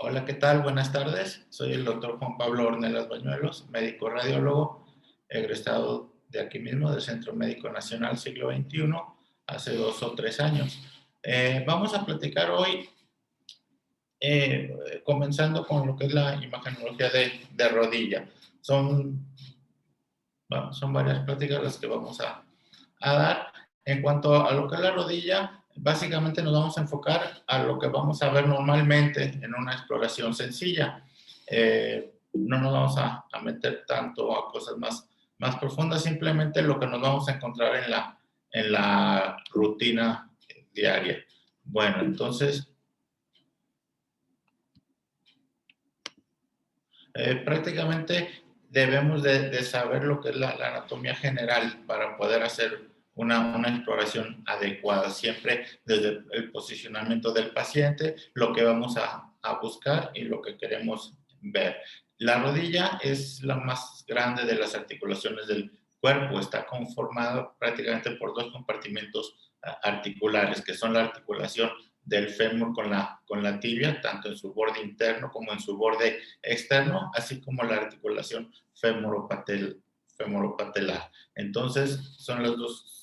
Hola, ¿qué tal? Buenas tardes. Soy el doctor Juan Pablo Ornelas Bañuelos, médico radiólogo, egresado de aquí mismo, del Centro Médico Nacional Siglo XXI, hace 2 o 3 años. Vamos a platicar hoy, comenzando con lo que es la imagenología de rodilla. Son, son varias pláticas las que vamos a dar. En cuanto a lo que es la rodilla, básicamente nos vamos a enfocar a lo que vamos a ver normalmente en una exploración sencilla. No nos vamos a meter tanto a cosas más profundas, simplemente lo que nos vamos a encontrar en la rutina diaria. Bueno, entonces, prácticamente debemos de saber lo que es la anatomía general para poder hacer una exploración adecuada, siempre desde el posicionamiento del paciente, lo que vamos a buscar y lo que queremos ver. La rodilla es la más grande de las articulaciones del cuerpo, está conformada prácticamente por dos compartimentos articulares, que son la articulación del fémur con la tibia, tanto en su borde interno como en su borde externo, así como la articulación femoropatelar. Entonces, son los dos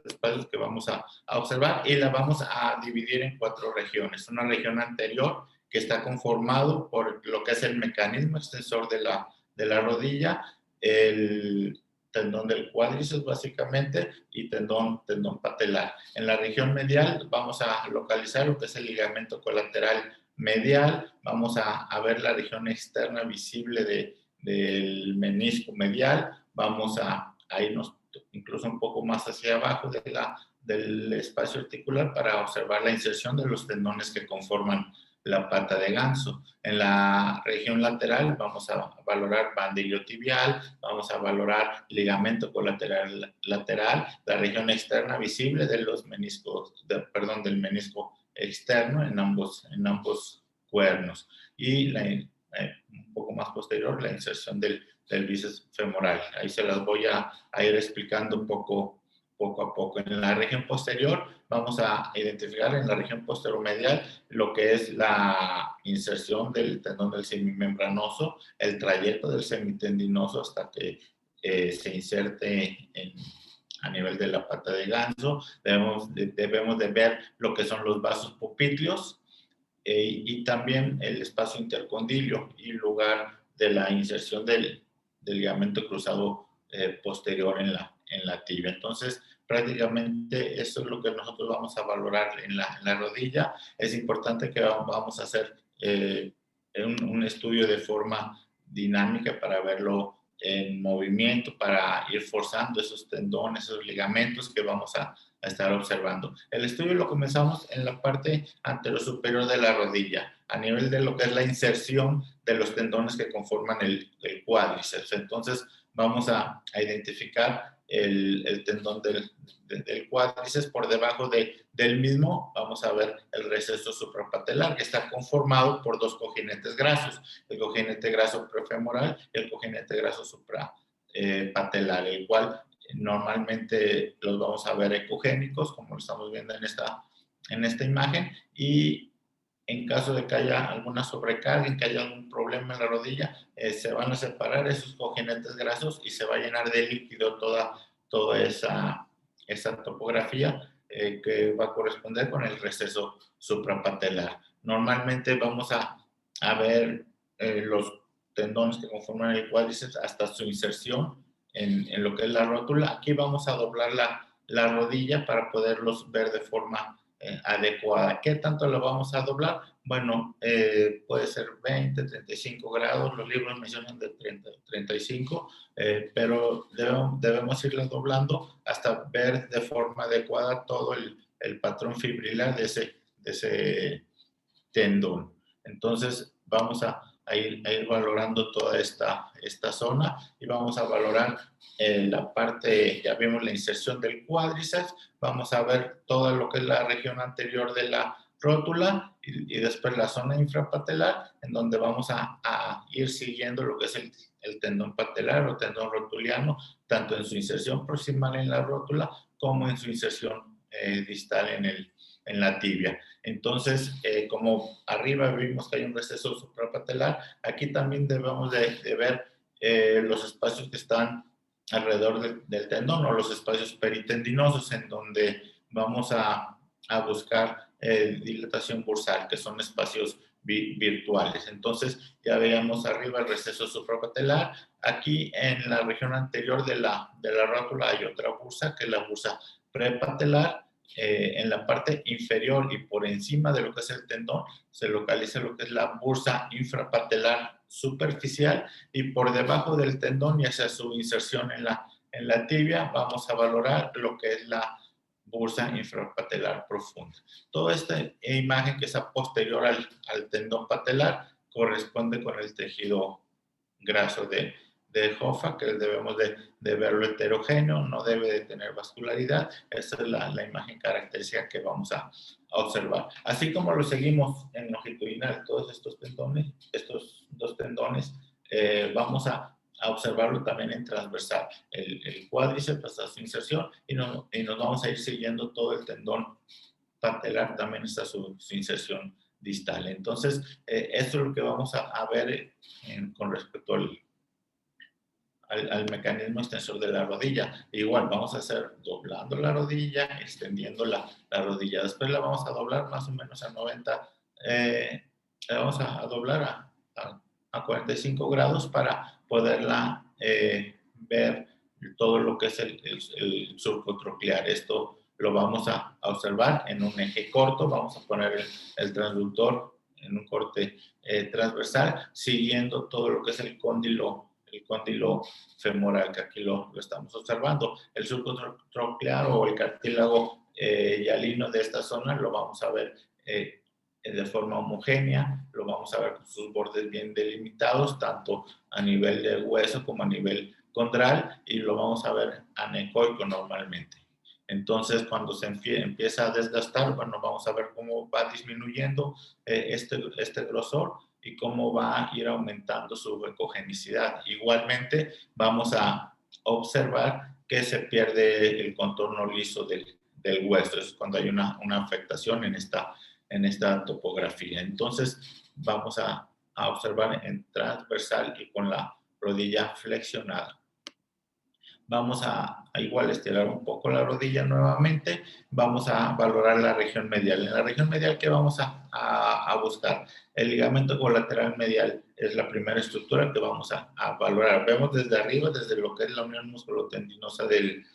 espacios que vamos a observar y la vamos a dividir en 4 regiones. Una región anterior que está conformado por lo que es el mecanismo extensor de la rodilla, el tendón del cuádriceps básicamente y tendón patelar. En la región medial vamos a localizar lo que es el ligamento colateral medial, vamos a ver la región externa visible del menisco medial, vamos a irnos incluso un poco más hacia abajo del espacio articular para observar la inserción de los tendones que conforman la pata de ganso. En la región lateral vamos a valorar banda iliotibial, vamos a valorar ligamento colateral lateral, la región externa visible de los meniscos, del menisco externo en ambos cuernos y un poco más posterior la inserción del bíceps femoral. Ahí se las voy a ir explicando un poco a poco. En la región posterior vamos a identificar en la región posteromedial lo que es la inserción del tendón del semimembranoso, el trayecto del semitendinoso hasta que se inserte a nivel de la pata de ganso. Debemos de ver lo que son los vasos pupitlios y también el espacio intercondilio y lugar de la inserción del ligamento cruzado posterior en la tibia. Entonces, prácticamente eso es lo que nosotros vamos a valorar en la rodilla. Es importante que vamos a hacer un estudio de forma dinámica para verlo en movimiento, para ir forzando esos tendones, esos ligamentos que vamos a estar observando. El estudio lo comenzamos en la parte anterosuperior de la rodilla, a nivel de lo que es la inserción de los tendones que conforman el cuádriceps. Entonces, vamos a identificar el tendón del cuádriceps. Por debajo del mismo vamos a ver el receso suprapatelar, que está conformado por dos cojinetes grasos, el cojinete graso prefemoral y el cojinete graso suprapatelar, el cual normalmente los vamos a ver ecogénicos, como lo estamos viendo en esta imagen, y en caso de que haya alguna sobrecarga, en que haya algún problema en la rodilla, se van a separar esos cojinetes grasos y se va a llenar de líquido toda esa topografía que va a corresponder con el receso suprapatelar. Normalmente vamos a ver los tendones que conforman el cuádriceps hasta su inserción en lo que es la rótula. Aquí vamos a doblar la rodilla para poderlos ver de forma adecuada. ¿Qué tanto la vamos a doblar? Bueno, puede ser 20, 35 grados, los libros mencionan de 30, 35, pero debemos irla doblando hasta ver de forma adecuada todo el patrón fibrilar de ese tendón. Entonces, vamos a ir valorando toda esta zona y vamos a valorar la parte, ya vimos la inserción del cuádriceps, vamos a ver todo lo que es la región anterior de la rótula y después la zona infrapatelar, en donde vamos a ir siguiendo lo que es el tendón patelar o tendón rotuliano, tanto en su inserción proximal en la rótula como en su inserción distal en la tibia. Entonces, como arriba vimos que hay un receso suprapatelar, aquí también debemos de ver los espacios que están alrededor del tendón o los espacios peritendinosos en donde vamos a buscar dilatación bursal, que son espacios virtuales. Entonces, ya veíamos arriba el receso suprapatelar. Aquí en la región anterior de la rótula hay otra bursa, que es la bursa prepatelar. En la parte inferior y por encima de lo que es el tendón se localiza lo que es la bursa infrapatelar superficial, y por debajo del tendón y hacia su inserción en la tibia vamos a valorar lo que es la bursa infrapatelar profunda. Toda esta imagen que está posterior al tendón patelar corresponde con el tejido graso de Hoffa, que debemos de verlo heterogéneo, no debe de tener vascularidad. Esa es la imagen característica que vamos a observar. Así como lo seguimos en longitudinal, todos estos tendones, estos dos tendones, vamos a observarlo también en transversal. El cuádriceps hasta su inserción y nos vamos a ir siguiendo todo el tendón patelar, también está su inserción distal. Entonces, esto es lo que vamos a ver con respecto al mecanismo extensor de la rodilla. Igual vamos a hacer doblando la rodilla, extendiendo la rodilla. Después la vamos a doblar más o menos a 90, la vamos a doblar a 45 grados para poderla ver todo lo que es el surco troclear. Esto lo vamos a observar en un eje corto. Vamos a poner el transductor en un corte transversal, siguiendo todo lo que es el cóndilo femoral, que aquí lo estamos observando. El surco troclear o el cartílago hialino de esta zona lo vamos a ver de forma homogénea, lo vamos a ver con sus bordes bien delimitados, tanto a nivel de hueso como a nivel condral, y lo vamos a ver anecoico normalmente. Entonces, cuando se empieza a desgastar, bueno, vamos a ver cómo va disminuyendo este grosor y cómo va a ir aumentando su ecogenicidad. Igualmente, vamos a observar que se pierde el contorno liso del hueso. Es cuando hay una afectación en esta topografía. Entonces, vamos a observar en transversal y con la rodilla flexionada. Vamos a igual estirar un poco la rodilla nuevamente. Vamos a valorar la región medial. En la región medial, ¿qué vamos a buscar? El ligamento colateral medial es la primera estructura que vamos a valorar. Vemos desde arriba, desde lo que es la unión musculotendinosa del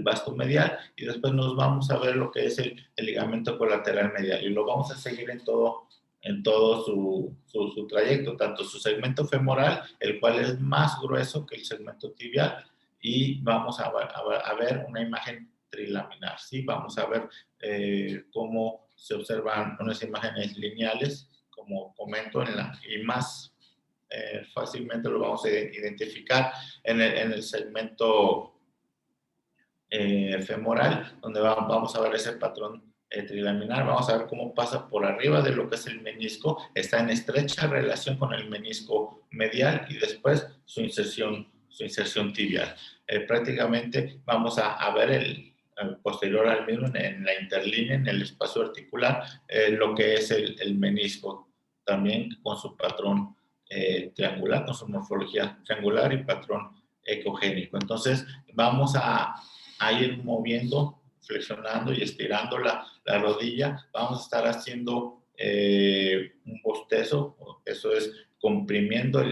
vasto medial, y después nos vamos a ver lo que es el ligamento colateral medial, y lo vamos a seguir en todo su trayecto, tanto su segmento femoral, el cual es más grueso que el segmento tibial, y vamos a ver una imagen trilaminar, ¿sí? Vamos a ver cómo se observan unas imágenes lineales, como comento, y más fácilmente lo vamos a identificar en el segmento femoral, donde vamos a ver ese patrón trilaminar. Vamos a ver cómo pasa por arriba de lo que es el menisco, está en estrecha relación con el menisco medial, y después su inserción tibial. Prácticamente vamos a ver el posterior al mismo, en la interlínea, en el espacio articular, lo que es el menisco, también con su patrón triangular, con su morfología triangular y patrón ecogénico. Entonces, vamos a ir moviendo, flexionando y estirando la rodilla. Vamos a estar haciendo un bostezo, eso es comprimiendo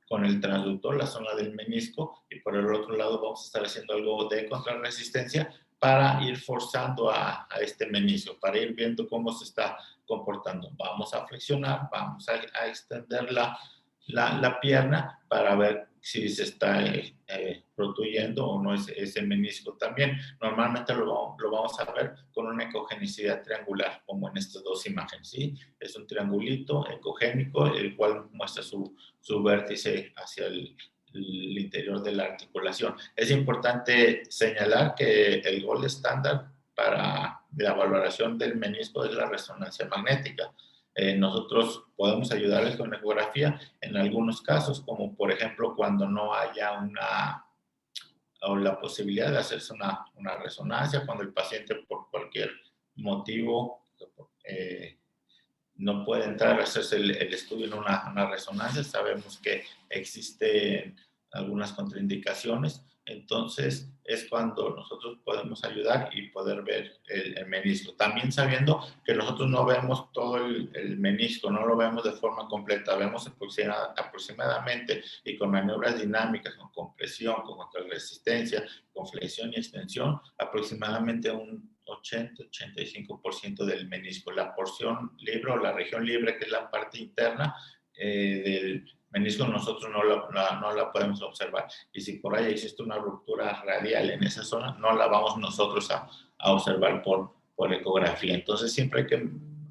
con el transductor la zona del menisco, y por el otro lado vamos a estar haciendo algo de contrarresistencia para ir forzando a este menisco, para ir viendo cómo se está comportando. Vamos a flexionar, vamos a extender la pierna para ver si se está protuyendo o no ese menisco también. Normalmente lo vamos a ver con una ecogenicidad triangular, como en estas dos imágenes, ¿sí? Es un triangulito ecogénico, el cual muestra su vértice hacia el interior de la articulación. Es importante señalar que el gold estándar para la valoración del menisco es la resonancia magnética. Nosotros podemos ayudarles con ecografía en algunos casos, como por ejemplo cuando no haya o la posibilidad de hacerse una resonancia, cuando el paciente por cualquier motivo, no puede entrar a hacerse el estudio en una resonancia. Sabemos que existen algunas contraindicaciones, entonces es cuando nosotros podemos ayudar y poder ver el menisco. También sabiendo que nosotros no vemos todo el menisco, no lo vemos de forma completa, vemos aproximadamente y con maniobras dinámicas, con compresión, con contrarresistencia, con flexión y extensión, aproximadamente un 80-85% del menisco. La porción libre o la región libre, que es la parte interna del menisco, nosotros no la podemos observar. Y si por ahí existe una ruptura radial en esa zona, no la vamos nosotros a observar por ecografía. Entonces siempre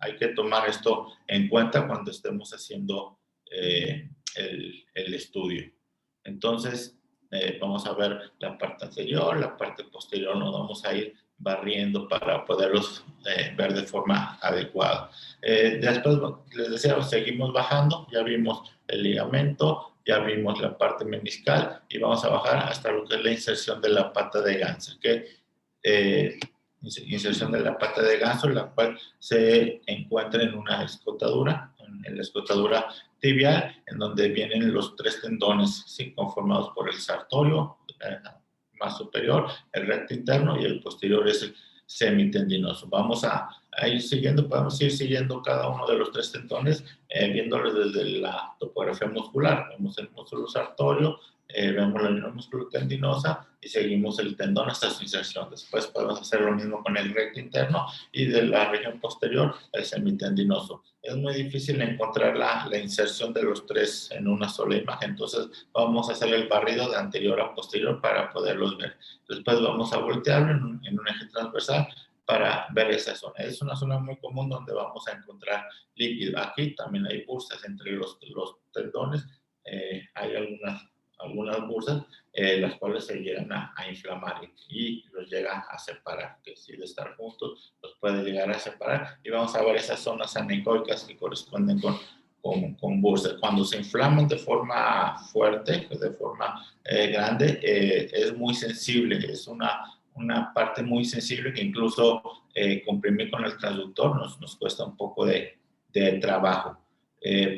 hay que tomar esto en cuenta cuando estemos haciendo el estudio. Entonces vamos a ver la parte anterior, la parte posterior, nos vamos a ir barriendo para poderlos ver de forma adecuada. Después, les decía, seguimos bajando, ya vimos el ligamento, ya vimos la parte meniscal y vamos a bajar hasta lo que es la inserción de la pata de ganso, inserción de la pata de ganso, la cual se encuentra en una escotadura, en la escotadura tibial, en donde vienen los 3 tendones, ¿sí?, conformados por el sartorio más superior, el recto interno, y el posterior es el semitendinoso. Vamos a ir siguiendo, podemos ir siguiendo cada uno de los 3 tendones, viéndolos desde la topografía muscular. Vemos el músculo sartorio, vemos la línea musculotendinosa y seguimos el tendón hasta su inserción. Después podemos hacer lo mismo con el recto interno y de la región posterior el semitendinoso. Es muy difícil encontrar la inserción de los 3 en una sola imagen, entonces vamos a hacer el barrido de anterior a posterior para poderlos ver. Después vamos a voltearlo en un eje transversal para ver esa zona. Es una zona muy común donde vamos a encontrar líquido. Aquí también hay bursas entre los tendones, hay algunas bursas, las cuales se llegan a inflamar y los llega a separar, que si de estar juntos los puede llegar a separar, y vamos a ver esas zonas anecoicas que corresponden con bursas. Cuando se inflaman de forma fuerte, de forma grande, es muy sensible, es una parte muy sensible que incluso comprimir con el transductor nos cuesta un poco de trabajo.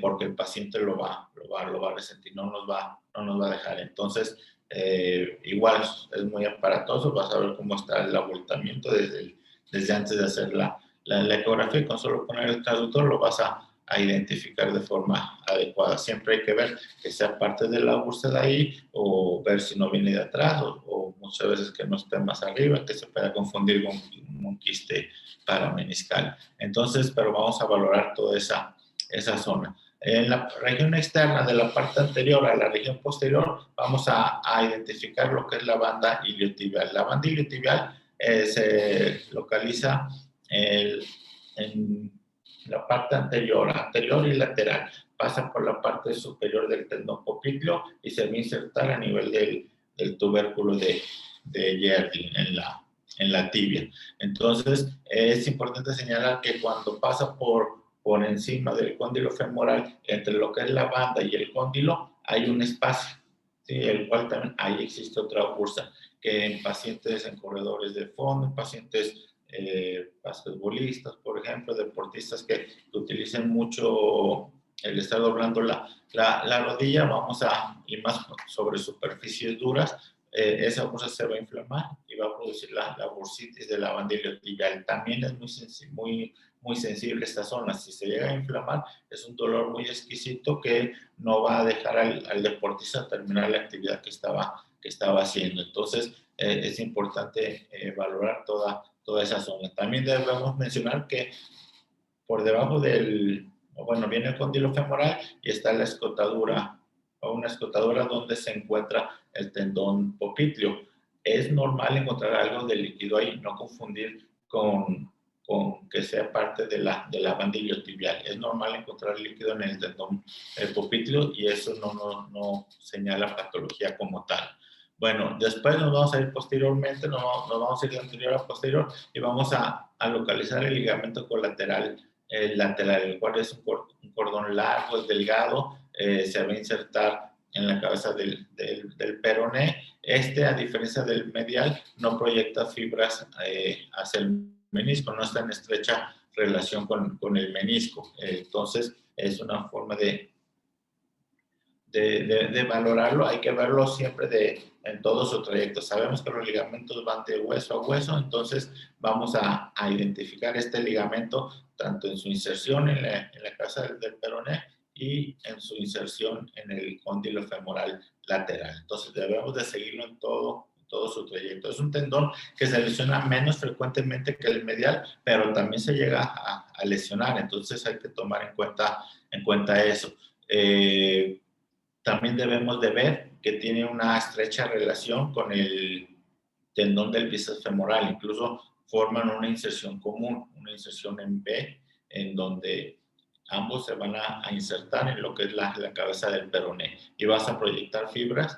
Porque el paciente lo va a resentir, no nos va a dejar. Entonces, igual es muy aparatoso, vas a ver cómo está el abultamiento desde antes de hacer la ecografía, y con solo poner el traductor lo vas a identificar de forma adecuada. Siempre hay que ver que sea parte de la bursa de ahí, o ver si no viene de atrás, o muchas veces que no esté más arriba, que se pueda confundir con un quiste parameniscal. Entonces, pero vamos a valorar toda esa zona. En la región externa, de la parte anterior a la región posterior, vamos a identificar lo que es la banda iliotibial. La banda iliotibial se localiza en la parte anterior y lateral. Pasa por la parte superior del tendón popliteo y se va a insertar a nivel del tubérculo de Jerdin en la tibia. Entonces, es importante señalar que cuando pasa por encima del cóndilo femoral, entre lo que es la banda y el cóndilo, hay un espacio, ¿sí?, el cual también ahí existe otra bursa, que en pacientes en corredores de fondo, en pacientes basquetbolistas, por ejemplo, deportistas que utilicen mucho el estar doblando la rodilla, y más sobre superficies duras, esa bursa se va a inflamar y va a producir la bursitis de la banda iliotibial. También es muy sensible esta zona. Si se llega a inflamar, es un dolor muy exquisito que no va a dejar al deportista terminar la actividad que estaba haciendo. Entonces, es importante valorar toda esa zona. También debemos mencionar que por debajo viene el cóndilo femoral y está la escotadura, o una escotadura donde se encuentra el tendón popliteo. Es normal encontrar algo de líquido ahí, no confundir con que sea parte de la banda iliotibial. Es normal encontrar líquido en el tendón popliteo y eso no señala patología como tal. Bueno, después nos vamos a ir posteriormente, nos vamos a ir de anterior a posterior y vamos a localizar el ligamento colateral lateral, el cual es un cordón largo, delgado, se va a insertar en la cabeza del peroné. A diferencia del medial, no proyecta fibras hacia el menisco, no está en estrecha relación con el menisco. Entonces, es una forma de valorarlo. Hay que verlo siempre en todo su trayecto. Sabemos que los ligamentos van de hueso a hueso, entonces vamos a identificar este ligamento tanto en su inserción en la cabeza del peroné y en su inserción en el cóndilo femoral lateral. Entonces debemos de seguirlo en todo su trayecto. Es un tendón que se lesiona menos frecuentemente que el medial, pero también se llega a lesionar, entonces hay que tomar en cuenta eso. También debemos de ver que tiene una estrecha relación con el tendón del bíceps femoral, incluso forman una inserción común, una inserción en B, en donde ambos se van a insertar en lo que es la cabeza del peroné y vas a proyectar fibras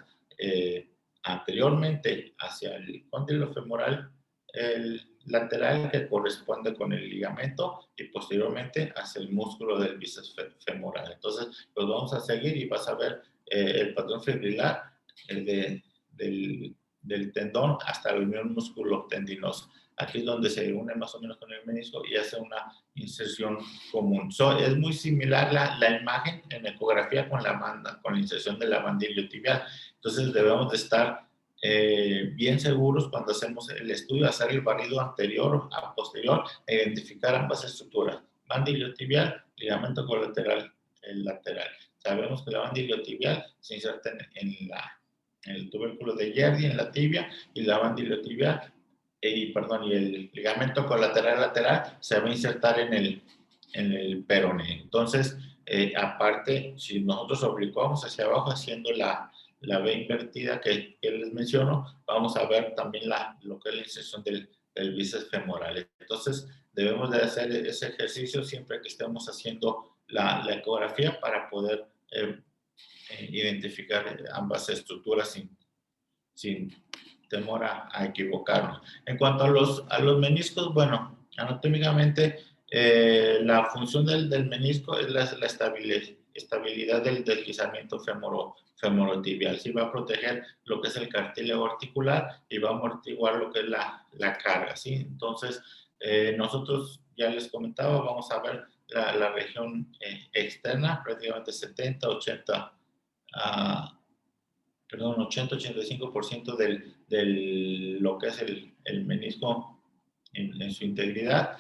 anteriormente hacia el cóndilo femoral el lateral que corresponde con el ligamento y posteriormente hacia el músculo del bíceps femoral. Entonces, los vamos a seguir y vas a ver el patrón fibrilar del tendón hasta la unión músculo-tendinosa. Aquí es donde se une más o menos con el menisco y hace una inserción común. Es muy similar la imagen en ecografía con la inserción de la banda iliotibial. Entonces debemos de estar bien seguros cuando hacemos el estudio, hacer el barrido anterior a posterior e identificar ambas estructuras. Banda iliotibial, ligamento colateral, el lateral. Sabemos que la banda iliotibial se inserta en el tubérculo de Yerdi, en la tibia, y la banda iliotibial, y el ligamento colateral lateral se va a insertar en el peroné. Entonces, aparte, si nosotros oblicamos hacia abajo haciendo la V invertida que les menciono, vamos a ver también lo que es la inserción del bíceps femoral. Entonces, debemos de hacer ese ejercicio siempre que estemos haciendo la ecografía para poder identificar ambas estructuras sin temor a equivocarnos. En cuanto a los meniscos, bueno, anatómicamente la función del menisco es la estabilidad del deslizamiento femorotibial. Sí va a proteger lo que es el cartílago articular y va a amortiguar lo que es la carga, ¿sí? Entonces, nosotros ya les comentaba, vamos a ver la región externa, prácticamente 70, 80, 80-85% de lo que es el menisco en su integridad.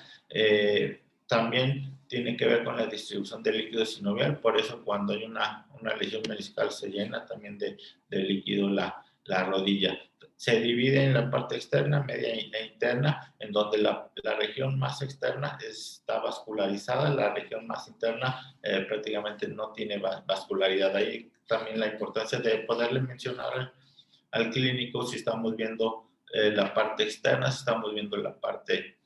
También tiene que ver con la distribución del líquido sinovial, por eso cuando hay una lesión meniscal se llena también de líquido la rodilla. Se divide en la parte externa, media e interna, en donde la región más externa está vascularizada, la región más interna prácticamente no tiene vascularidad. Ahí también la importancia de poderle mencionar al clínico si estamos viendo la parte externa, si estamos viendo la parte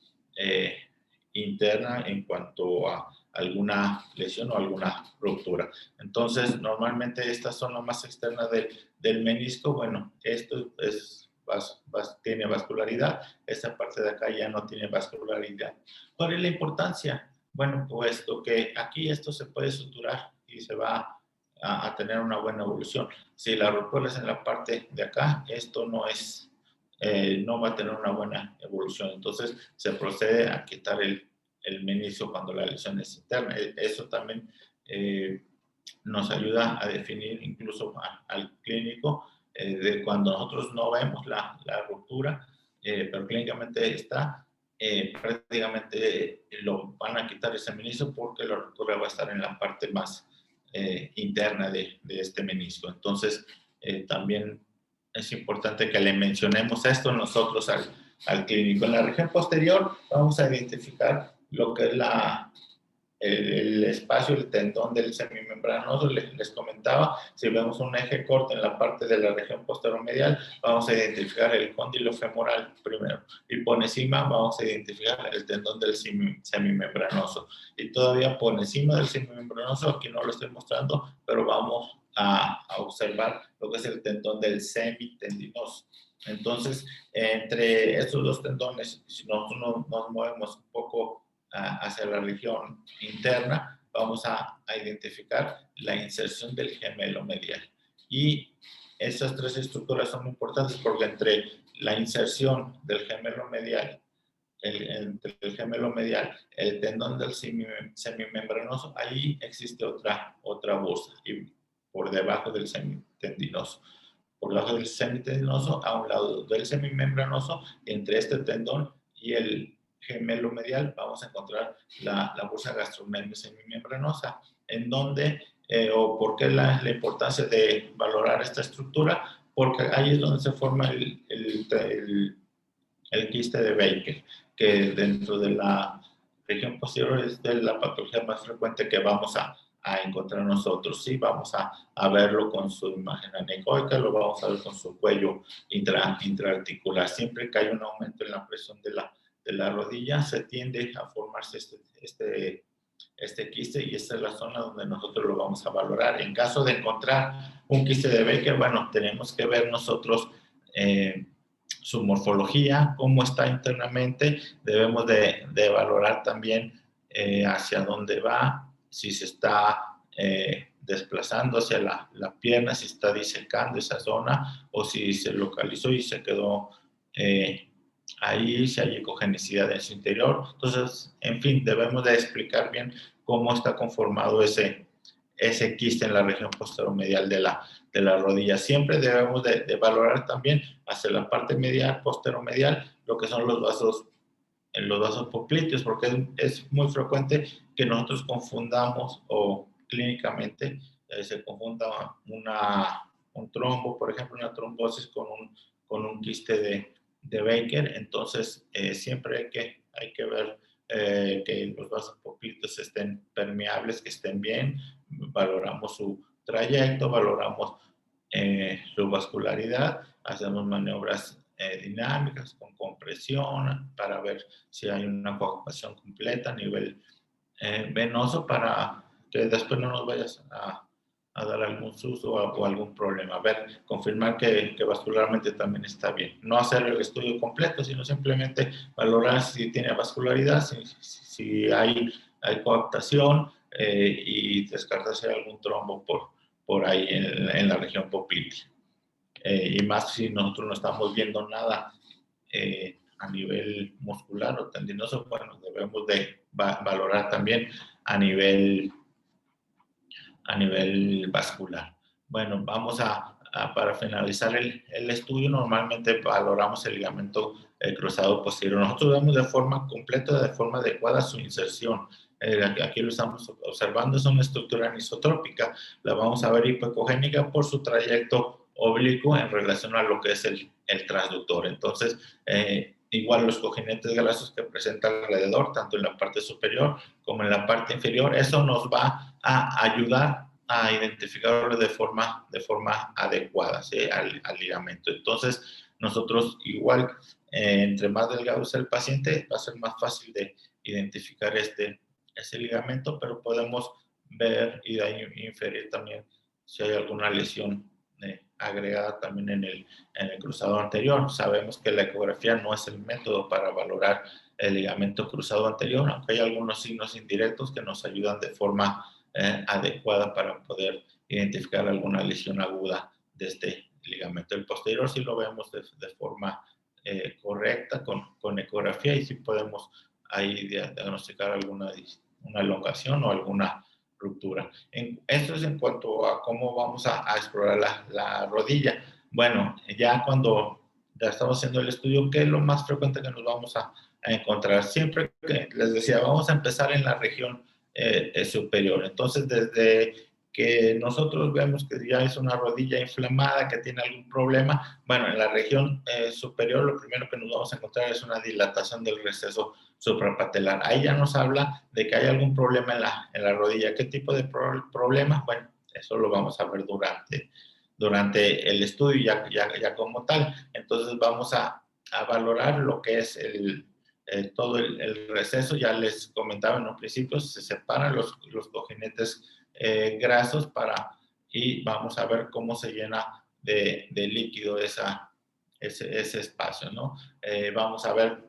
interna en cuanto a alguna lesión o alguna ruptura. Entonces, normalmente esta zona más externa del menisco, bueno, esto tiene vascularidad, esta parte de acá ya no tiene vascularidad. ¿Cuál es la importancia? Bueno, puesto que aquí esto se puede suturar y se va a tener una buena evolución. Si la ruptura es en la parte de acá, esto no va a tener una buena evolución. Entonces, se procede a quitar el menisco cuando la lesión es interna. Eso también nos ayuda a definir incluso al clínico de cuando nosotros no vemos la ruptura, pero clínicamente está, prácticamente lo van a quitar ese menisco porque la ruptura va a estar en la parte más interna de este menisco. Entonces, también es importante que le mencionemos esto nosotros al clínico. En la región posterior vamos a identificar lo que es el espacio, el tendón del semimembranoso. Les comentaba, si vemos un eje corto en la parte de la región posteromedial, vamos a identificar el cóndilo femoral primero, y por encima vamos a identificar el tendón del semimembranoso. Y todavía por encima del semimembranoso, aquí no lo estoy mostrando, pero vamos a observar lo que es el tendón del semitendinoso. Entonces, entre estos dos tendones, si nosotros nos movemos un poco hacia la región interna, vamos a identificar la inserción del gemelo medial. Y estas tres estructuras son muy importantes porque entre la inserción del gemelo medial entre el gemelo medial, el tendón del semimembranoso, ahí existe otra bursa, y por debajo del semitendinoso. Por debajo del semitendinoso, a un lado del semimembranoso, entre este tendón y el gemelo medial, vamos a encontrar la bursa gastrocnemia semimembranosa, en donde, o por qué la importancia de valorar esta estructura, porque ahí es donde se forma el quiste de Baker, que dentro de la región posterior es de la patología más frecuente que vamos a encontrar nosotros. Sí, vamos a verlo con su imagen anecoica, lo vamos a ver con su cuello intraarticular. Siempre que hay un aumento en la presión de la rodilla, se tiende a formarse este quiste, y esta es la zona donde nosotros lo vamos a valorar. En caso de encontrar un quiste de Baker, bueno, tenemos que ver nosotros su morfología, cómo está internamente. Debemos de valorar también hacia dónde va, si se está desplazando hacia la pierna, si está disecando esa zona o si se localizó y se quedó ahí, si hay ecogenicidad en su interior. Entonces, en fin, debemos de explicar bien cómo está conformado ese quiste en la región posteromedial de la rodilla. Siempre debemos de valorar también hacia la parte medial, posteromedial, lo que son los vasos popliteos, porque es muy frecuente que nosotros confundamos, o clínicamente se confunda un trombo, por ejemplo, una trombosis con un quiste de Baker. Entonces, siempre hay que ver que los vasos popliteos estén permeables, que estén bien. Valoramos su trayecto, valoramos su vascularidad, hacemos maniobras dinámicas con compresión para ver si hay una coagulación completa a nivel venoso, para que después no nos vayas a dar algún susto o algún problema. A ver, confirmar que vascularmente también está bien. No hacer el estudio completo, sino simplemente valorar si tiene vascularidad, si hay coaptación, y descartar si hay algún trombo por ahí en la región poplitea. Y más si nosotros no estamos viendo nada a nivel muscular o tendinoso, bueno, debemos de valorar también a nivel vascular. Bueno, vamos para finalizar el estudio, normalmente valoramos el ligamento cruzado posterior. Nosotros vemos de forma completa, de forma adecuada su inserción. Aquí lo estamos observando, es una estructura anisotrópica. La vamos a ver hipoecogénica por su trayecto oblicuo en relación a lo que es el transductor. Entonces, igual los cojinetes grasos que presenta alrededor, tanto en la parte superior como en la parte inferior, eso nos va a ayudar a identificarlo de forma adecuada, ¿sí? al ligamento. Entonces, nosotros igual, entre más delgado sea el paciente, va a ser más fácil de identificar ese ligamento, pero podemos ver y de ahí inferir también si hay alguna lesión agregada también en el cruzado anterior. Sabemos que la ecografía no es el método para valorar el ligamento cruzado anterior, aunque hay algunos signos indirectos que nos ayudan de forma adecuada para poder identificar alguna lesión aguda de este ligamento. El posterior sí lo vemos de forma correcta con ecografía, y sí podemos ahí diagnosticar una elongación o alguna ruptura. Esto es en cuanto a cómo vamos a explorar la rodilla. Bueno, ya cuando ya estamos haciendo el estudio, ¿qué es lo más frecuente que nos vamos a encontrar? Siempre que les decía, vamos a empezar en la región superior. Entonces, desde que nosotros vemos que ya es una rodilla inflamada, que tiene algún problema, bueno, en la región superior lo primero que nos vamos a encontrar es una dilatación del receso suprapatelar. Ahí ya nos habla de que hay algún problema en la rodilla. ¿Qué tipo de problema? Bueno, eso lo vamos a ver durante el estudio ya como tal. Entonces vamos a valorar lo que es todo el receso. Ya les comentaba en un principio, se separan los cojinetes grasos y vamos a ver cómo se llena de líquido ese espacio, ¿no? Vamos a ver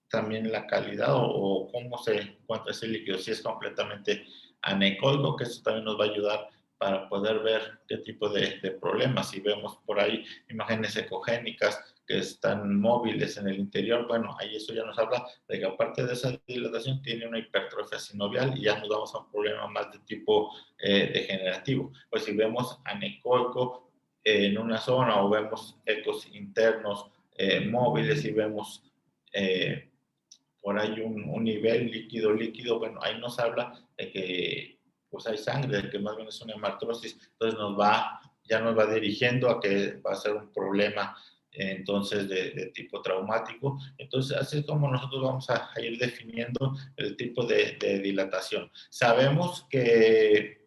también la calidad o cómo se encuentra ese líquido, si es completamente anecoico, que eso también nos va a ayudar para poder ver qué tipo de problemas. Si vemos por ahí imágenes ecogénicas que están móviles en el interior, bueno, ahí eso ya nos habla de que aparte de esa dilatación tiene una hipertrofia sinovial y ya nos vamos a un problema más de tipo degenerativo. Pues si vemos anecoico en una zona o vemos ecos internos móviles y vemos por ahí un nivel líquido, bueno, ahí nos habla de que pues hay sangre, de que más bien es una hemartrosis, entonces ya nos va dirigiendo a que va a ser un problema entonces de tipo traumático. Entonces, así es como nosotros vamos a ir definiendo el tipo de dilatación. Sabemos que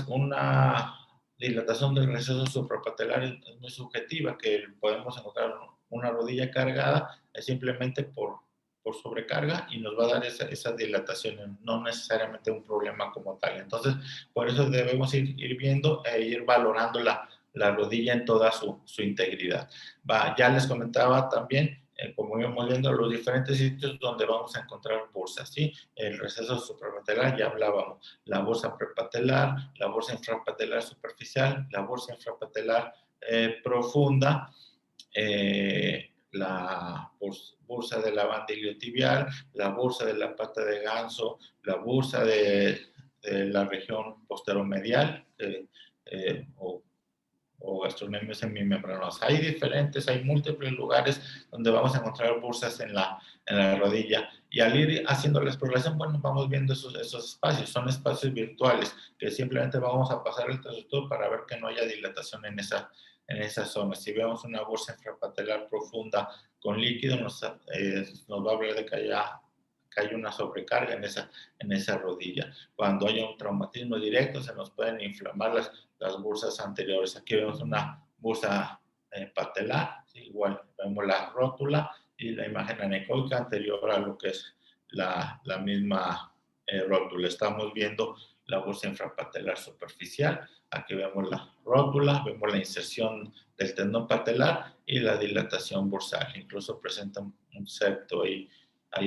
una dilatación del receso suprapatelar es muy subjetiva, que podemos encontrar una rodilla cargada simplemente por sobrecarga y nos va a dar esa dilatación, no necesariamente un problema como tal. Entonces, por eso debemos ir viendo e ir valorando la rodilla en toda su integridad. Ya les comentaba también, como íbamos viendo, los diferentes sitios donde vamos a encontrar bursas, ¿sí? El receso suprapatelar, ya hablábamos, la bursa prepatelar, la bursa infrapatelar superficial, la bursa infrapatelar profunda, la bursa de la banda iliotibial, la bursa de la pata de ganso, la bursa de la región posteromedial o gastrocnemios semimembranosas. Hay diferentes, hay múltiples lugares donde vamos a encontrar bursas en la rodilla. Y al ir haciendo la exploración, bueno, vamos viendo esos espacios. Son espacios virtuales que simplemente vamos a pasar el traductor para ver que no haya dilatación en esa zona. Si vemos una bursa infrapatelar profunda con líquido, nos va a hablar de que hay una sobrecarga en esa rodilla. Cuando haya un traumatismo directo, se nos pueden inflamar las bursas anteriores. Aquí vemos una bursa patelar, ¿sí? Igual vemos la rótula y la imagen anecoica anterior a lo que es la misma rótula. Estamos viendo la bursa infrapatelar superficial. Aquí vemos la rótula, vemos la inserción del tendón patelar y la dilatación bursal. Incluso presenta un septo ahí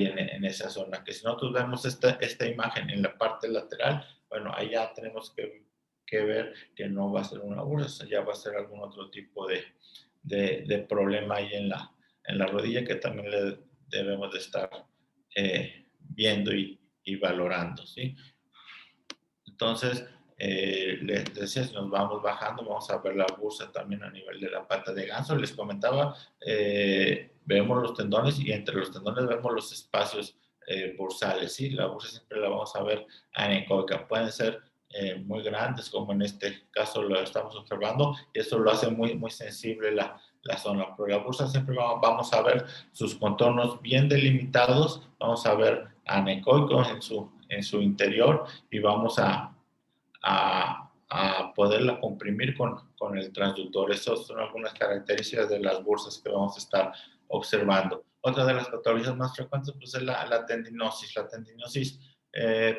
en esa zona. Que si nosotros vemos esta imagen en la parte lateral, bueno, ahí ya tenemos que ver que no va a ser una bursa, ya va a ser algún otro tipo de problema ahí en la rodilla que también le debemos de estar viendo y valorando, ¿sí? Entonces, les decía, si nos vamos bajando, vamos a ver la bursa también a nivel de la pata de ganso. Les comentaba, vemos los tendones y entre los tendones vemos los espacios bursales, ¿sí? La bursa siempre la vamos a ver anecoica. Pueden ser muy grandes, como en este caso lo estamos observando, y eso lo hace muy, muy sensible la zona. Pero la bursa siempre vamos a ver sus contornos bien delimitados, vamos a ver anecoicos en su interior y vamos a poderla comprimir con el transductor. Esas son algunas características de las bursas que vamos a estar observando. Otra de las patologías más frecuentes pues, es la tendinosis. La tendinosis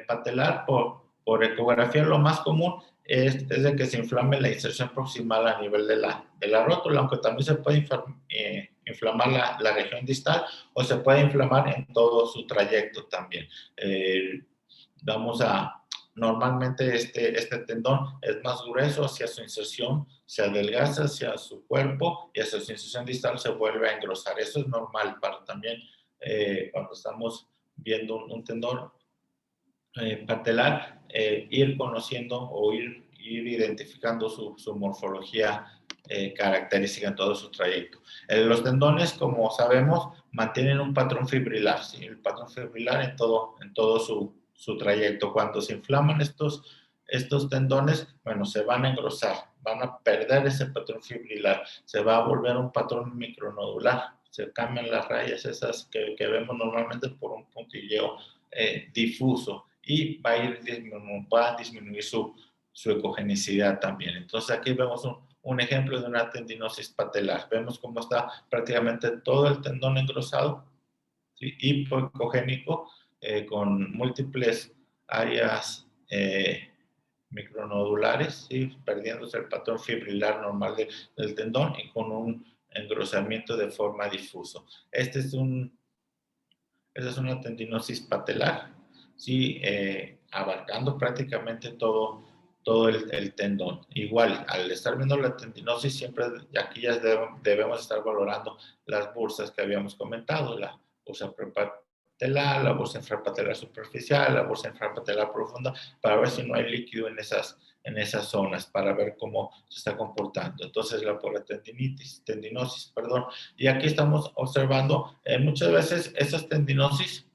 patelar por ecografía lo más común es de que se inflame la inserción proximal a nivel de la rótula, aunque también se puede inflamar la región distal o se puede inflamar en todo su trayecto también. Normalmente este tendón es más grueso hacia su inserción, se adelgaza hacia su cuerpo y hacia su inserción distal se vuelve a engrosar. Eso es normal para también cuando estamos viendo un tendón patelar, ir conociendo o ir identificando su morfología característica en todo su trayecto. Los tendones, como sabemos, mantienen un patrón fibrilar, ¿sí? El patrón fibrilar en todo su trayecto. Cuando se inflaman estos tendones, bueno, se van a engrosar, van a perder ese patrón fibrilar, se va a volver un patrón micronodular, se cambian las rayas esas que vemos normalmente por un puntilleo difuso y va a disminuir su ecogenicidad también. Entonces aquí vemos un ejemplo de una tendinosis patelar. Vemos cómo está prácticamente todo el tendón engrosado, ¿sí? Hipoecogénico, con múltiples áreas micronodulares, ¿sí? Perdiéndose el patrón fibrilar normal del tendón y con un engrosamiento de forma difuso. Esta es una tendinosis patelar, ¿sí? Abarcando prácticamente todo el tendón. Igual, al estar viendo la tendinosis, siempre aquí ya debemos estar valorando las bursas que habíamos comentado, la bursa prepatelar, la bursa infrapatelar superficial, la bursa infrapatelar profunda, para ver si no hay líquido en esas zonas, para ver cómo se está comportando. Entonces, la tendinosis, perdón. Y aquí estamos observando, muchas veces esas tendinosis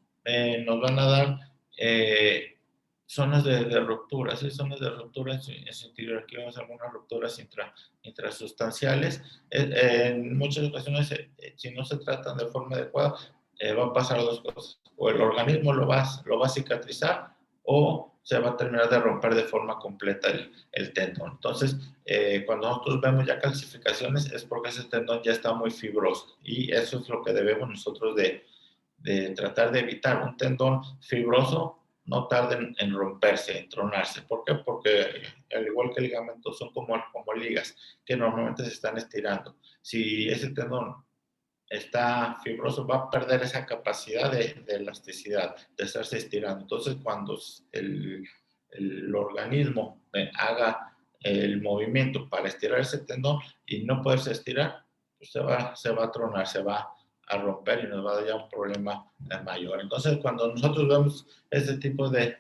nos van a dar zonas de ruptura, ¿sí? Zonas de ruptura en su interior. Aquí vemos algunas rupturas intrasustanciales. En muchas ocasiones, si no se tratan de forma adecuada, va a pasar dos cosas. O el organismo lo va a cicatrizar o se va a terminar de romper de forma completa el tendón. Entonces, cuando nosotros vemos ya calcificaciones es porque ese tendón ya está muy fibroso y eso es lo que debemos nosotros de tratar de evitar. Un tendón fibroso no tarda en romperse, en tronarse. ¿Por qué? Porque al igual que el ligamento son como ligas que normalmente se están estirando. Si ese tendón está fibroso, va a perder esa capacidad de elasticidad, de estarse estirando. Entonces, cuando el organismo haga el movimiento para estirar ese tendón y no poderse estirar, pues se va a tronar, se va a romper y nos va a dar ya un problema mayor. Entonces, cuando nosotros vemos este tipo de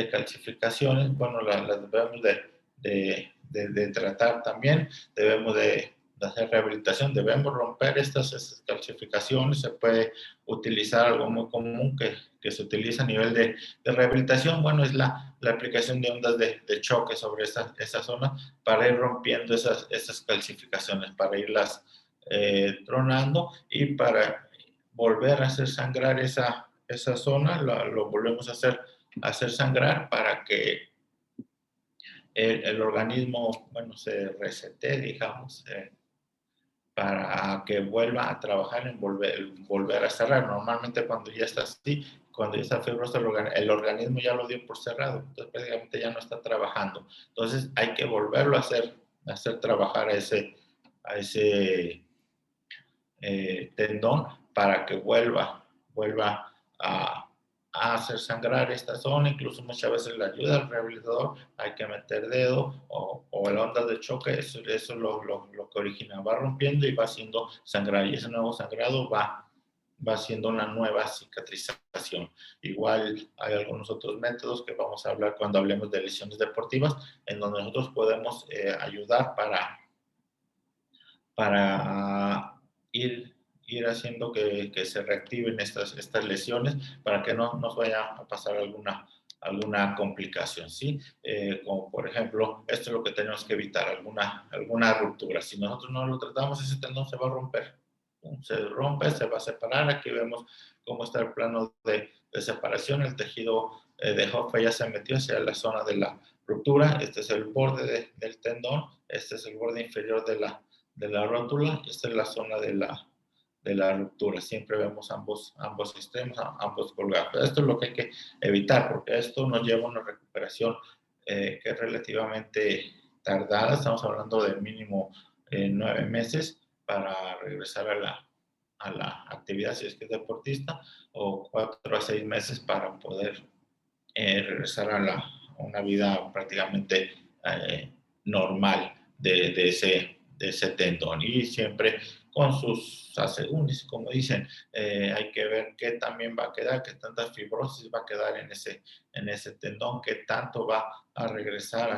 calcificaciones, bueno, las debemos de tratar también, debemos de hacer rehabilitación, debemos romper estas calcificaciones. Se puede utilizar algo muy común que se utiliza a nivel de rehabilitación, bueno, es la aplicación de ondas de choque sobre esa zona para ir rompiendo esas calcificaciones, para irlas tronando y para volver a hacer sangrar esa zona, lo volvemos a hacer sangrar para que el organismo, bueno, se resete, digamos, para que vuelva a trabajar en volver a cerrar. Normalmente cuando ya está así, cuando ya está fibroso, el organismo ya lo dio por cerrado, entonces prácticamente ya no está trabajando. Entonces hay que volverlo a hacer trabajar a ese tendón para que vuelva a hacer sangrar esta zona. Incluso muchas veces le ayuda al rehabilitador, hay que meter dedo o la onda de choque, eso es lo que origina, va rompiendo y va haciendo sangrar, y ese nuevo sangrado va haciendo una nueva cicatrización. Igual hay algunos otros métodos que vamos a hablar cuando hablemos de lesiones deportivas, en donde nosotros podemos ayudar para ir haciendo que se reactiven estas lesiones para que no nos vaya a pasar alguna complicación, ¿sí? Como por ejemplo, esto es lo que tenemos que evitar, alguna ruptura. Si nosotros no lo tratamos, ese tendón se va a romper. Se rompe, se va a separar. Aquí vemos cómo está el plano de separación. El tejido de Hoffa ya se metió hacia la zona de la ruptura. Este es el borde del tendón. Este es el borde inferior de la rótula. Esta es la zona de la ruptura. Siempre vemos ambos extremos, ambos colgados. Esto es lo que hay que evitar, porque esto nos lleva a una recuperación que es relativamente tardada. Estamos hablando de mínimo 9 meses para regresar a la actividad si es que es deportista, o 4 a 6 meses para poder regresar a una vida prácticamente normal de ese tendón. Y siempre con sus asegúnes, como dicen, hay que ver qué también va a quedar, qué tanta fibrosis va a quedar en ese tendón, qué tanto va a regresar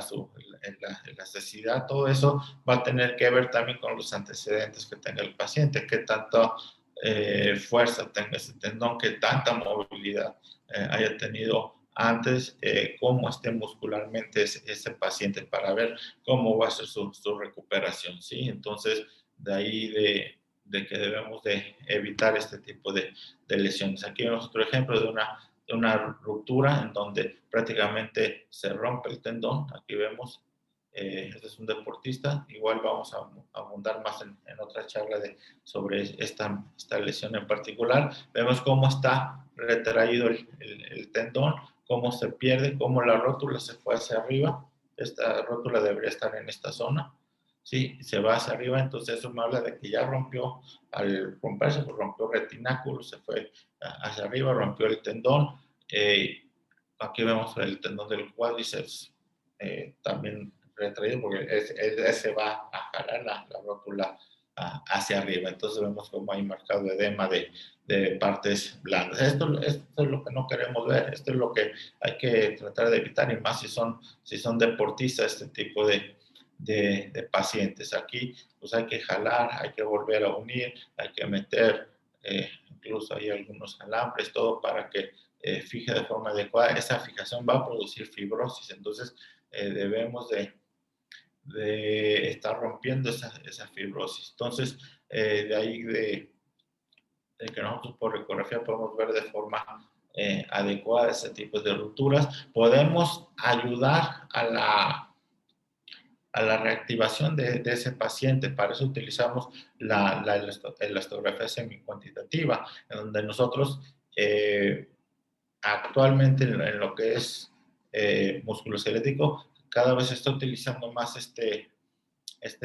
en la elasticidad. Todo eso va a tener que ver también con los antecedentes que tenga el paciente, qué tanta fuerza tenga ese tendón, qué tanta movilidad haya tenido antes, cómo esté muscularmente ese paciente para ver cómo va a ser su recuperación, ¿sí? Entonces, de ahí de que debemos de evitar este tipo de lesiones. Aquí vemos otro ejemplo de una ruptura en donde prácticamente se rompe el tendón. Aquí vemos, este es un deportista. Igual vamos a abundar más en otra charla sobre esta lesión en particular. Vemos cómo está retraído el tendón, cómo se pierde, cómo la rótula se fue hacia arriba. Esta rótula debería estar en esta zona. Sí, se va hacia arriba, entonces eso me habla de que ya rompió, al romperse, pues rompió retináculo, se fue hacia arriba, rompió el tendón, aquí vemos el tendón del cuádriceps también retraído porque ese va a jalar la rótula hacia arriba. Entonces vemos como hay marcado edema de partes blandas. Esto es lo que no queremos ver, esto es lo que hay que tratar de evitar, y más si son deportistas, este tipo de pacientes. Aquí pues hay que jalar, hay que volver a unir, hay que meter, incluso hay algunos alambres, todo para que fije de forma adecuada. Esa fijación va a producir fibrosis, entonces debemos de estar rompiendo esa fibrosis. Entonces, de ahí de que nosotros por ecografía podemos ver de forma adecuada ese tipo de rupturas, podemos ayudar a la reactivación de ese paciente. Para eso utilizamos la elastografía semicuantitativa, en donde nosotros actualmente en lo que es musculoesquelético, cada vez se está utilizando más este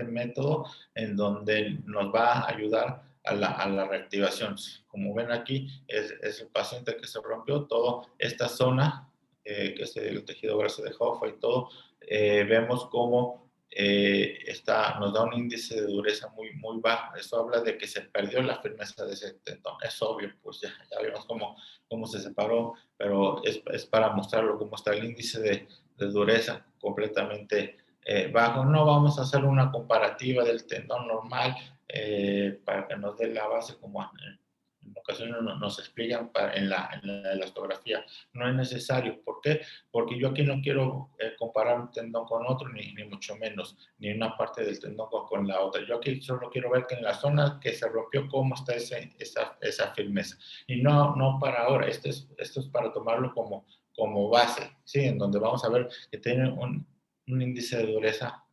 método, en donde nos va a ayudar a la reactivación. Como ven aquí, es el paciente que se rompió toda esta zona, que es el tejido graso de Hoffa y todo. Vemos cómo nos da un índice de dureza muy bajo. Eso habla de que se perdió la firmeza de ese tendón. Es obvio, pues ya vimos cómo se separó, pero es para mostrarlo cómo está el índice de dureza completamente bajo. No vamos a hacer una comparativa del tendón normal para que nos dé la base como en ocasiones nos explican en la elastografía. No es necesario. ¿Por qué? Porque yo aquí no quiero comparar un tendón con otro, ni mucho menos, ni una parte del tendón con la otra. Yo aquí solo quiero ver que en la zona que se rompió, cómo está esa firmeza. Y no para ahora. Esto es para tomarlo como base, ¿sí? En donde vamos a ver que tiene un índice de dureza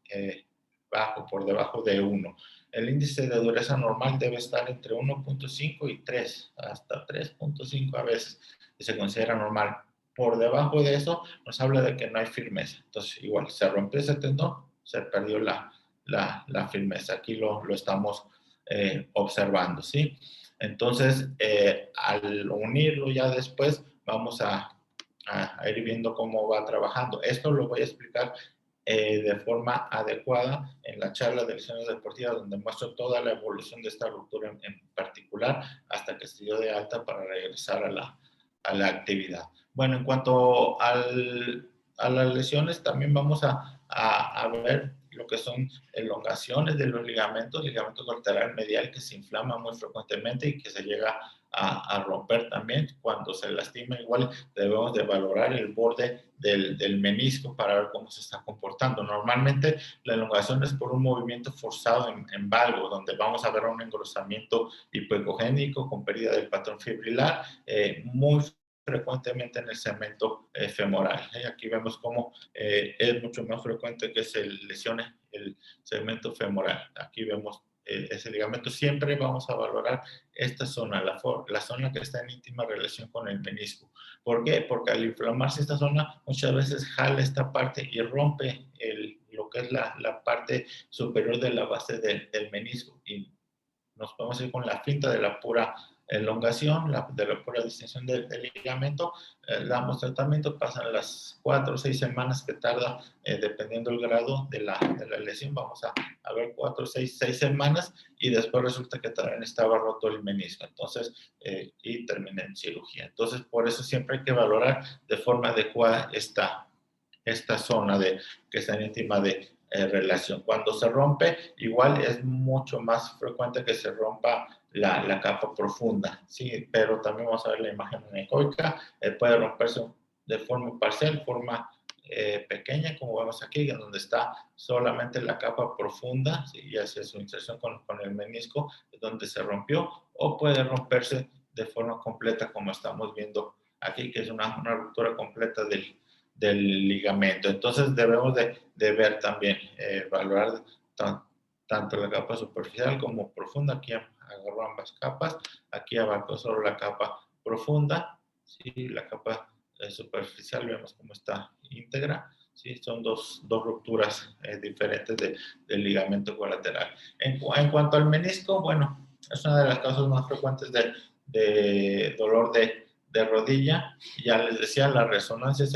bajo, por debajo de 1. El índice de dureza normal debe estar entre 1.5 y 3, hasta 3.5 a veces, que se considera normal. Por debajo de eso nos habla de que no hay firmeza. Entonces, igual, se rompió ese tendón, se perdió la firmeza. Aquí lo estamos observando, ¿sí? Entonces, al unirlo ya después, vamos a ir viendo cómo va trabajando. Esto lo voy a explicar de forma adecuada en la charla de lesiones deportivas, donde muestro toda la evolución de esta ruptura en particular hasta que se dio de alta para regresar a la actividad. Bueno, en cuanto a las lesiones, también vamos a ver lo que son elongaciones de los ligamentos, ligamento colateral medial que se inflama muy frecuentemente y que se llega a romper también. Cuando se lastima, igual debemos de valorar el borde del menisco para ver cómo se está comportando. Normalmente la elongación es por un movimiento forzado en valgo, donde vamos a ver un engrosamiento hipoecogénico con pérdida del patrón fibrilar, muy frecuentemente en el segmento femoral. Aquí vemos cómo es mucho más frecuente que se lesione el segmento femoral. Aquí vemos ese ligamento. Siempre vamos a valorar esta zona, la zona que está en íntima relación con el menisco. ¿Por qué? Porque al inflamarse esta zona, muchas veces jala esta parte y rompe lo que es la parte superior de la base del menisco, y nos podemos ir con la finta de la pura elongación, de la pura distensión del ligamento. Damos tratamiento, pasan las 4 o 6 semanas que tarda, dependiendo del grado de la lesión. Vamos a ver 4 o 6 semanas, y después resulta que también estaba roto el menisco. Entonces, y terminé en cirugía. Entonces, por eso siempre hay que valorar de forma adecuada esta zona que está en íntima relación. Cuando se rompe, igual es mucho más frecuente que se rompa la capa profunda, ¿sí? Pero también vamos a ver la imagen anecoica, puede romperse de forma parcial, forma pequeña, como vemos aquí, en donde está solamente la capa profunda, ¿sí? Y hacia su inserción con el menisco, donde se rompió, o puede romperse de forma completa, como estamos viendo aquí, que es una ruptura completa del ligamento. Entonces debemos de ver también, valorar tanto la capa superficial como profunda. Aquí agarró ambas capas, aquí abarcó solo la capa profunda, ¿sí? La capa superficial vemos cómo está íntegra, ¿sí? Son dos rupturas diferentes del ligamento colateral. En cuanto al menisco, bueno, es una de las causas más frecuentes de dolor de de rodilla. Ya les decía, la resonancia es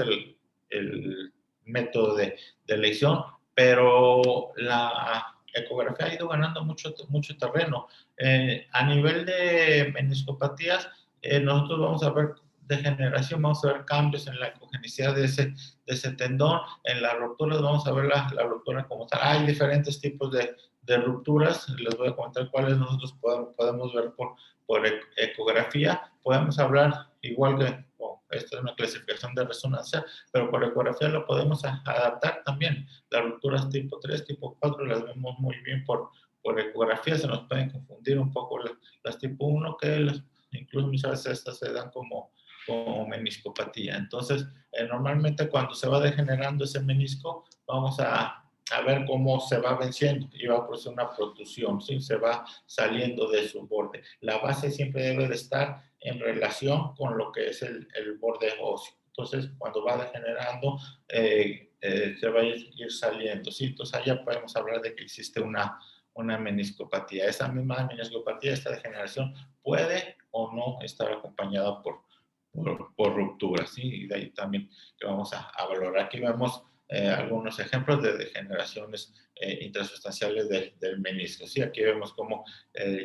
el método de elección, pero la ecografía ha ido ganando mucho terreno. A nivel de meniscopatías, nosotros vamos a ver degeneración, vamos a ver cambios en la ecogenicidad de ese tendón. En las rupturas vamos a ver la ruptura como tal. Hay diferentes tipos de rupturas. Les voy a comentar cuáles nosotros podemos ver por ecografía. Podemos hablar igual que, esta es una clasificación de resonancia, pero por ecografía lo podemos adaptar también. Las rupturas tipo 3, tipo 4 las vemos muy bien por ecografía. Se nos pueden confundir un poco las tipo 1, que incluso muchas veces estas se dan como meniscopatía. Entonces, normalmente cuando se va degenerando ese menisco, vamos a ver cómo se va venciendo y va a producir una protusión, ¿sí? Se va saliendo de su borde. La base siempre debe de estar en relación con lo que es el borde óseo. Entonces, cuando va degenerando, se va a ir saliendo, ¿sí? Entonces, allá podemos hablar de que existe una meniscopatía. Esa misma meniscopatía, esta degeneración, puede o no estar acompañada por ruptura, ¿sí? Y de ahí también que vamos a valorar. Aquí vemos algunos ejemplos de degeneraciones intrasustanciales del menisco, ¿sí? Aquí vemos cómo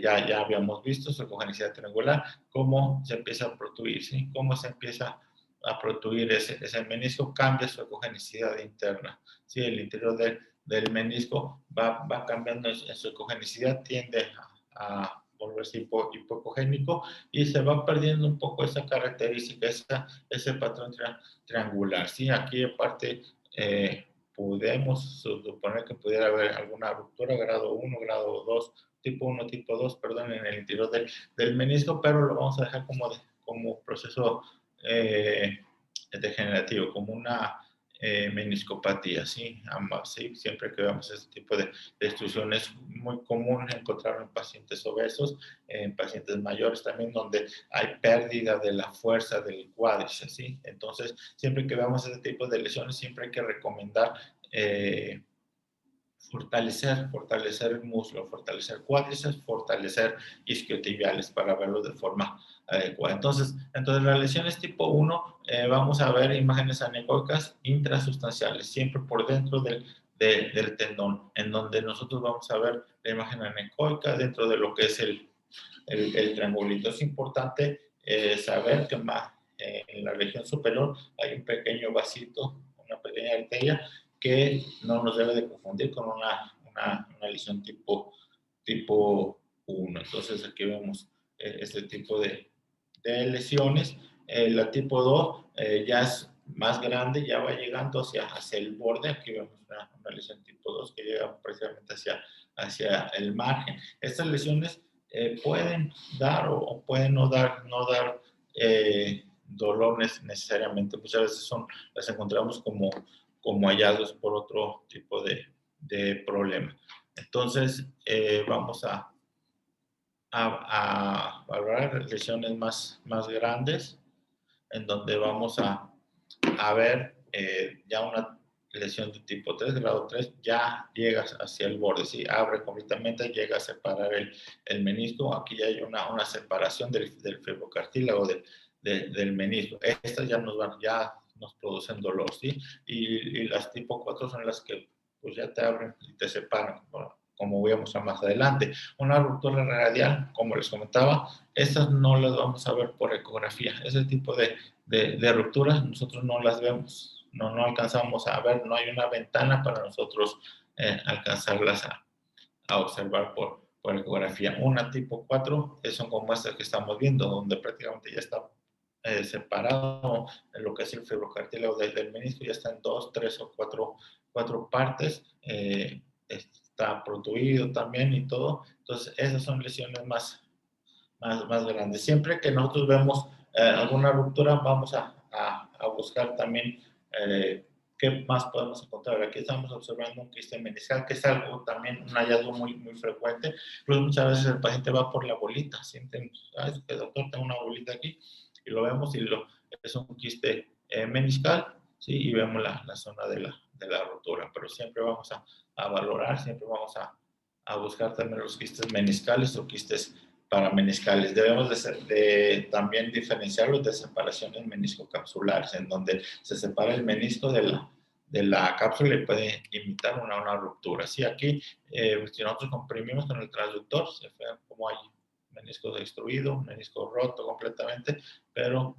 ya habíamos visto su ecogenicidad triangular, cómo se empieza a protuir, ¿sí? Cómo se empieza a protuir ese menisco, cambia su ecogenicidad interna, ¿sí? El interior del menisco va cambiando en su ecogenicidad, tiende a volverse hipocogénico y se va perdiendo un poco esa característica, ese patrón triangular, ¿sí? Aquí aparte podemos suponer que pudiera haber alguna ruptura grado 1, grado 2, tipo 1, tipo 2, perdón, en el interior del menisco, pero lo vamos a dejar como proceso degenerativo, como una meniscopatía, ¿sí? Ambas, ¿sí? Siempre que vemos este tipo de destrucción es muy común encontrarlo en pacientes obesos, en pacientes mayores también, donde hay pérdida de la fuerza del cuádriceps, ¿sí? Entonces, siempre que veamos este tipo de lesiones, siempre hay que recomendar fortalecer el muslo, fortalecer cuádriceps, fortalecer isquiotibiales para verlo de forma adecuada. Entonces las lesiones tipo 1, vamos a ver imágenes anecoicas intrasustanciales, siempre por dentro del tendón, en donde nosotros vamos a ver la imagen anecoica dentro de lo que es el triangulito. Es importante saber que en la región superior hay un pequeño vasito, una pequeña arteria, que no nos debe de confundir con una lesión tipo 1. Entonces aquí vemos este tipo de lesiones. La tipo 2 ya es más grande, ya va llegando hacia el borde. Aquí vemos una lesión tipo 2 que llega precisamente hacia el margen. Estas lesiones pueden dar o pueden no dar dolor necesariamente. Muchas veces las encontramos como hallazgos por otro tipo de problema. Entonces, vamos a valorar lesiones más grandes, en donde vamos a ver ya una lesión de tipo 3, grado 3, ya llegas hacia el borde, ¿sí? Abre completamente, llega a separar el menisco. Aquí ya hay una separación del fibrocartílago del menisco. Estas ya nos producen dolor, ¿sí? Y las tipo 4 son las que pues ya te abren y te separan, como vemos más adelante. Una ruptura radial, como les comentaba, estas no las vamos a ver por ecografía. Ese tipo de rupturas nosotros no las vemos, no alcanzamos a ver, no hay una ventana para nosotros alcanzarlas a observar por ecografía. Una tipo 4 son como estas que estamos viendo, donde prácticamente ya está separado en lo que es el fibrocartílago del menisco, ya está en 2, 3 o 4 partes, está protuido también y todo. Entonces esas son lesiones más grandes. Siempre que nosotros vemos alguna ruptura, vamos a buscar también qué más podemos encontrar. Aquí estamos observando un quiste meniscal, que es algo también, un hallazgo muy frecuente. Incluso muchas veces el paciente va por la bolita, sienten, doctor, tengo una bolita aquí, y lo vemos y es un quiste meniscal, ¿sí? Y vemos la zona de la ruptura. Pero siempre vamos a valorar, siempre vamos a buscar también los quistes meniscales o quistes meniscales. Debemos de también diferenciarlos de separaciones meniscocapsulares, en donde se separa el menisco de la cápsula y puede imitar una ruptura. Sí, aquí, si nosotros comprimimos con el transductor, se ve como hay menisco destruido, menisco roto completamente, pero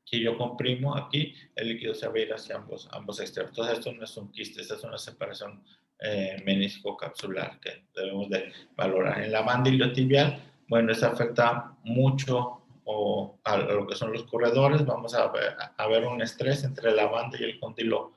si yo comprimo aquí, el líquido se va a ir hacia ambos extremos. Entonces, esto no es un quiste, esta es una separación menisco-capsular que debemos de valorar. En la banda iliotibial, bueno, esta afecta mucho a lo que son los corredores. Vamos a ver un estrés entre la banda y el cóndilo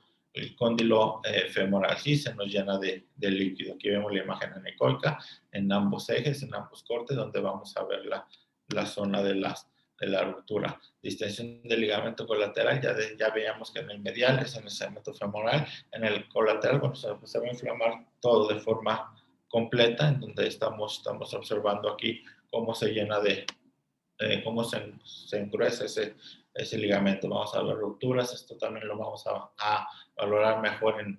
femoral. Sí, se nos llena de líquido. Aquí vemos la imagen anecoica en ambos ejes, en ambos cortes, donde vamos a ver la zona de la ruptura. Distensión del ligamento colateral, ya veíamos que en el medial es en el segmento femoral, en el colateral, bueno, se va a inflamar todo de forma completa, en donde estamos observando aquí cómo se llena cómo se engruesa ese ligamento. Vamos a ver rupturas, esto también lo vamos a valorar mejor en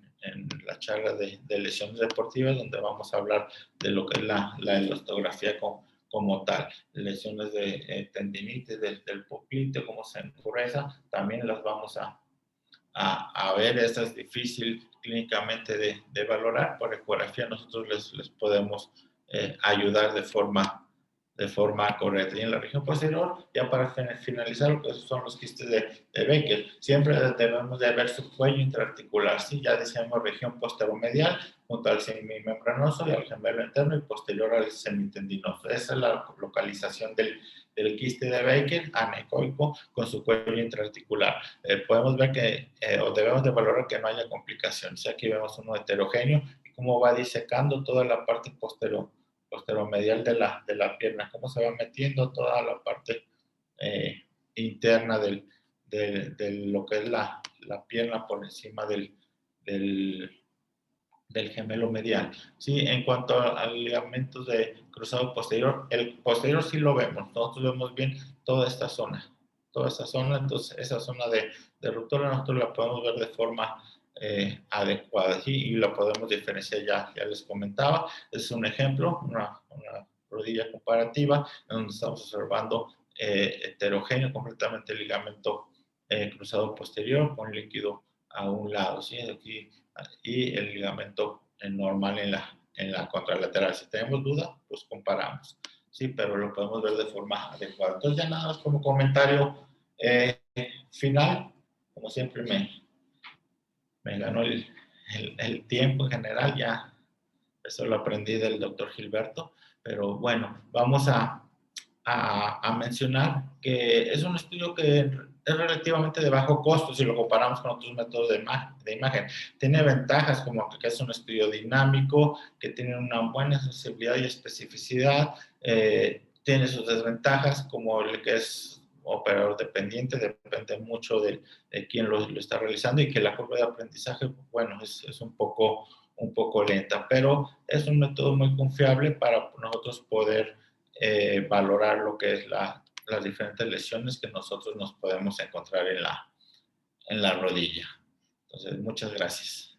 la charla de lesiones deportivas, donde vamos a hablar de lo que es la elastografía como tal, lesiones de tendinitis del popliteo, cómo se encorreza, también las vamos a ver. Esta es difícil clínicamente de valorar. Por ecografía nosotros les podemos ayudar de forma correcta. Y en la región posterior, ya para finalizar, lo que son los quistes de Becker, siempre debemos de ver su cuello intraarticular, ¿sí? Ya decíamos región posteromedial, junto al semimembranoso y al gemelo interno y posterior al semitendinoso. Esa es la localización del quiste de Becker anecoico con su cuello intraarticular. Podemos ver que, o debemos de valorar que no haya complicaciones. Aquí vemos uno heterogéneo y cómo va disecando toda la parte posteromedial de la pierna, cómo se va metiendo toda la parte interna de lo que es la pierna por encima del gemelo medial. Sí, en cuanto a ligamentos de cruzado posterior, el posterior sí lo vemos, nosotros vemos bien toda esta zona, entonces esa zona de ruptura nosotros la podemos ver de forma adecuada, ¿sí? Y la podemos diferenciar, ya les comentaba. Es un ejemplo, una rodilla comparativa, en donde estamos observando heterogéneo completamente el ligamento cruzado posterior con líquido a un lado, ¿sí? Aquí, y el ligamento normal en la contralateral. Si tenemos duda, pues comparamos, ¿sí? Pero lo podemos ver de forma adecuada. Entonces, ya nada más como comentario final, como siempre me ganó el tiempo en general, ya eso lo aprendí del doctor Gilberto, pero bueno, vamos a mencionar que es un estudio que es relativamente de bajo costo si lo comparamos con otros métodos de imagen. Tiene ventajas como que es un estudio dinámico, que tiene una buena sensibilidad y especificidad, tiene sus desventajas como el que es operador dependiente, depende mucho de quién lo está realizando y que la curva de aprendizaje, bueno, es un poco lenta, pero es un método muy confiable para nosotros poder valorar lo que es las diferentes lesiones que nosotros nos podemos encontrar en la rodilla. Entonces, muchas gracias.